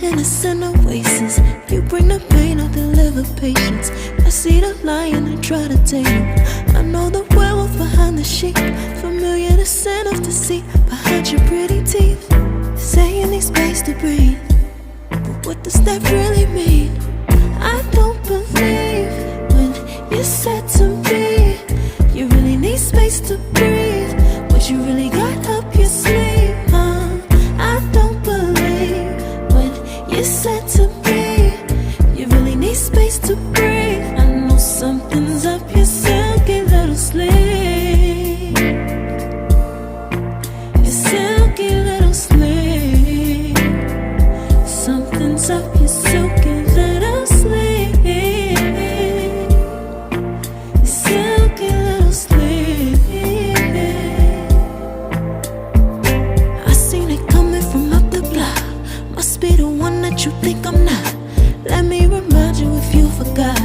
innocent oasis. You bring the pain, I deliver patience. I see the lion and try to tame him. I know the werewolf behind the sheep, familiar the scent of deceit behind your pretty teeth. Saying need space to breathe, but what does that really mean? I don't believe when you said to me you really need space to breathe. What you really got up your sleeve, huh? I don't believe when you said to me you really need space to breathe. I know something's up your silky little sleeve, your silky little sleeve. Something's up your silky little sleeve, your silky little sleeve. I seen it coming from up the block. Must be the one that you think I'm not. Let me remind you if you forgot,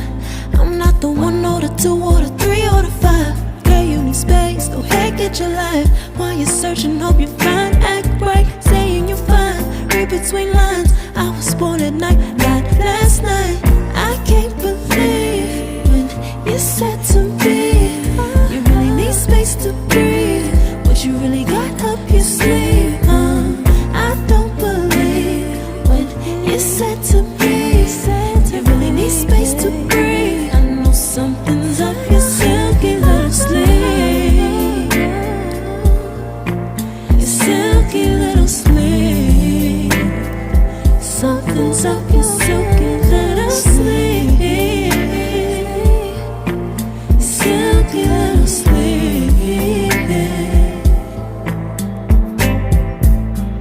I'm not the 1 or the 2 or the 3 or the 5. Girl, you need space, go ahead, get your life. While you're searching, hope you find. Act right, saying you're fine. Read between lines, I was born at night, not last night. I can't believe when you said to me you really need space to breathe. What you really got up your sleeve, huh? I don't believe when you said to me you really need space to breathe. I know something's up your silky little sleeve, your silky little sleeve. Something Something's up your silky little sleeve. Silky little sleeve.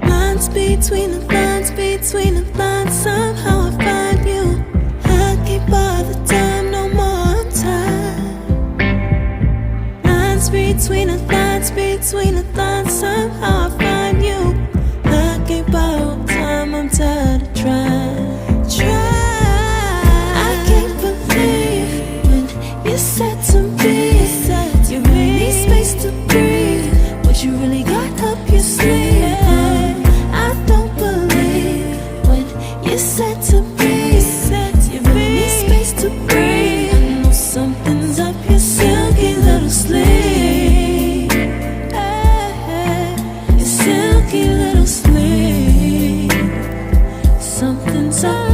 Lines between the lines, between the lines. Somehow I find you. I can't bother time no more time. Lines between the lines, between the lines. Somehow I find you. I can't borrow time. I'm tired of trying. I can't believe when you said to me, you really need space to breathe. What you really got up your sleeve? I don't believe when you said to me, you really need space to breathe. I know something's up your silky little sleeve. Your silky little sleeve. Something's up.